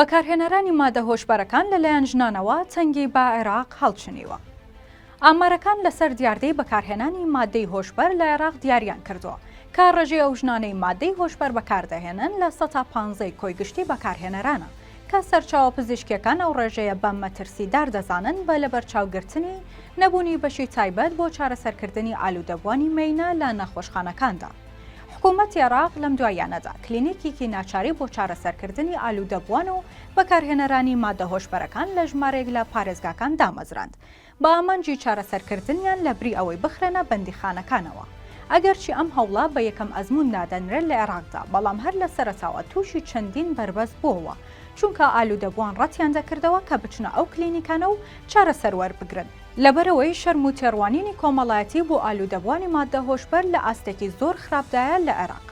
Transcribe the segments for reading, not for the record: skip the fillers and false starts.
بەکارهێنەرانی مادە هۆشبەرەکان لەلایەن ژنانەوە تەنگی بە عێراق هەڵچنیوە. ئامارەکان لەسەر دیاردەی بەکارهێنانی مادەی هۆشبەر لە عێراق دیاریان کردووە کە ڕێژەی ئەو ژنانەی مادەی هۆشبەر بەکاردەهێنن لە 15 کۆی گشتی بەکارهێنەرانە کە سەرچاوە پزیشکیەکان ئەو ڕێژەیە بە مەترسیدار دەزانن بە لەبەرچاوگرتنی نەبوونی بەشی تایبەت بۆ چارەسەرکردنی ئالوودەبوانی مەینە لە نەخۆشخانەکاندا. حکوومەتی عێراق لەم دوایانەدا کلینیکێکی ناچاری بۆ چارەسەرکردنی ئالوودەبوان و بەکارهێنەرانی مادە هۆشبەرەکان لە ژمارەیەک لە پارێزگاکان دامەزراند بە ئامانجی چارەسەرکردنیان لە بری ئەوەی بخرێنە بەندیخانەکانەوە. ئەگەرچی ئەم هەوڵە بە یەکەم ئەزمون نادەنرێت لە عێراقدا، بەڵام هەر لە سەرەتاوە تووشی چەندین بەربەست بووەوە چونکە ئالوودەبوان ڕەتیان دەکردەوە کە بچنە ئەو کلینیکانە و چارەسەر وەربگرن. لەبەرەوەی شەرم و تێڕوانینی کۆمەڵایەتی بۆ ئالوودەبوانی مادە هۆشبەر لە ئاستێکی زۆر خراپدایە لە عێراق.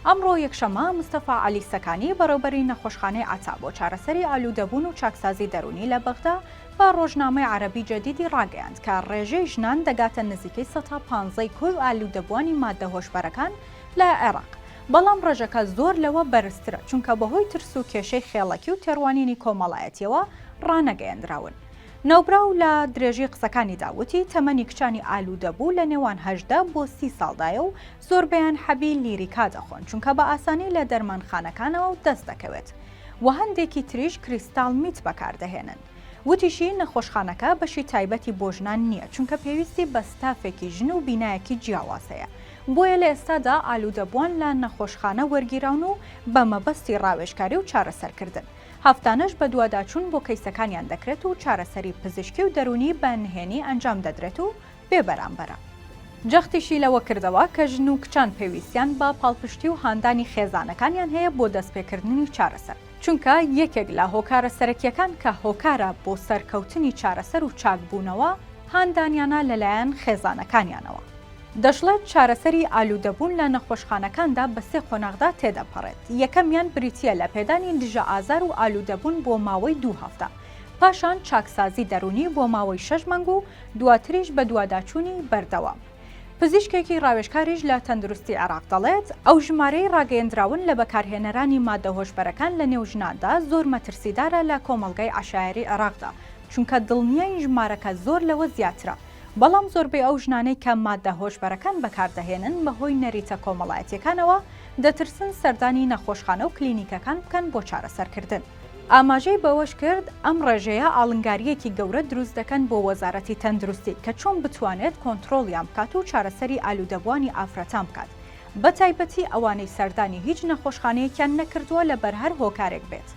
ئەمڕۆ یەکشەمە مستەفا عەلی سەکانی بەڕێوەبەری نەخۆشخانەی ئاتا بۆ چارەسەری ئالوودەبوون و چاکسازی دەرونی لە بەغدا بە ڕۆژنامەی عەرەبی جەدیدی ڕاگەیاند کە ڕێژەی ژنان دەگاتە نزیکەی 115 کۆی ئالوودەبوانی مادە هۆشبەرەکان لە عێراق. بەڵام ڕێژەکە زۆر لەوە بەرزترە چونکە بەهۆی ترس و کێشەی خێڵەکی و تێڕوانینی کۆمەڵایەتیەوە ڕانەگەیەندراون. نەوبراو لە درێژی قسەکانی داوتی تەمەنی کچانی ئالوودەبوو لە نێوان 18 بۆ 30 ساڵدایە و زۆربیان حەبی لیریکا دەخۆن چونکە بە ئاسانی لە دەرمانخانەکانەوە دەست دەکەوێت و هەندێکی تریش کریستال میت بەکاردەهێنن. وتیشی نەخۆشخانەکە بەشی تایبەتی بۆ ژنان نییە چونکە پێویستی بە ستافێکی ژن و بینایەکی جیاوازەیە. بۆیە لە ئێستادا ئالوودەبوان لە نەخۆشخانە وەرگیراون و بە مەبەستی ڕاوێژکاری و چارەسەرکردن. هەفتانەش بە دوواداچوون بۆ کەیسەکانیان دەکرێت و چارەسەری پزیشکی و دەرونی بە نهێنی ئەنجام دەدرێت و بێبەرامبەرە. جەختیشی لەوە کردەوە کە ژن و کچان پێویستیان بە پاڵپشتی و هاندانی خێزانەکانیان هەیە بۆ دەستپێکردنی چارەسەر. چونکە یەکێک لە هۆکارە سەرەکیەکان کە هۆکارە بۆ سەرکەوتنی چارەسەر و چاکبوونەوە هاندانیانە لەلایەن خێزانەکانیانەوە. دەشڵێت چارەسەری ئالوودەبوون لە نەخۆشخانەکاندا بە 3 قۆناغدا تێدەپەڕێت. یەکەمیان بریتیە لە پێدانی دژە ئازار و ئالوودەبوون بۆ ماوەی 2 هەفتە، پاشان چاکسازی دەرونی بۆ ماوەی 6 مانگ و دواتریش بە دوواداچوونی بەردەوام. پزیشکێکی ڕاوێژکاریش لە تەندروستی عێراق دەڵێت ئەو ژمارەی ڕاگەیەندراون لە بەکارهێنەرانی مادە هۆشبەرەکان لە نێو ژناندا زۆر مەترسیدارە لە کۆمەڵگەی عەشایەری عێراقدا چونکە دڵنیای ژمارەکە زۆر لەوە زیاترە. بەڵام زۆربەی ئەو ژنانەی کە مادە هۆشبەرەکان بەکاردەهێنن بەهۆی نەریتە کۆمەڵایەتیەکانەوە دەترسن سەردانی نەخۆشخانە و کلینیکەکان بکەن بۆ چارەسەرکردن. ئاماژەی بەوەش کرد ئەم ڕێژەیە ئاڵنگاریەکی گەورە دروست دەکەن بۆ وەزارەتی تەندروستی کە چۆن بتوانێت کۆنتڕۆڵیان بکات و چارەسەری ئالوودەبوانی ئافرەتان بکات، بە تایبەتی ئەوانەی سەردانی هیچ نەخۆشخانەیەکیان نەکردووە لەبەر هەر هۆکارێک بێت.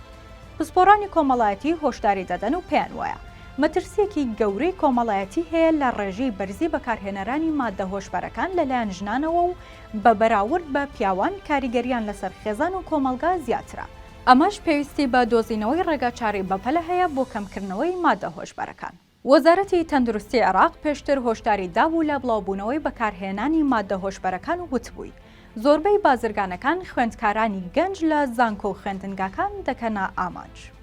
پسپۆڕانی کۆمەڵایەتی هۆشداری دەدەن و پێیان وایە مەترسیەکی گەورەی کۆمەڵایەتی هەیە لە ڕێژەی بەرزی بەکارهێنەرانی مادە هۆشبەرەکان لەلایەن ژنانەوە و بە بەراورد بە پیاوان کاریگەریان لەسەر خێزان و کۆمەلگا زیاترە. ئەمەش پێویستی بە دۆزینەوەی ڕێگاچاری بەپەلە هەیە بۆ کەمکردنەوەی مادە هۆشبەرەکان. وەزارەتی تەندروستی عێراق پێشتر هۆشداری دابوو لە بڵاوبوونەوەی بەکارهێنانی مادە هۆشبەرەکان و وتبووی زۆربەی بازرگانەکان خوێندکارانی گەنج لە زانکۆ و خوێندنگاکان دەکەنە ئامانج.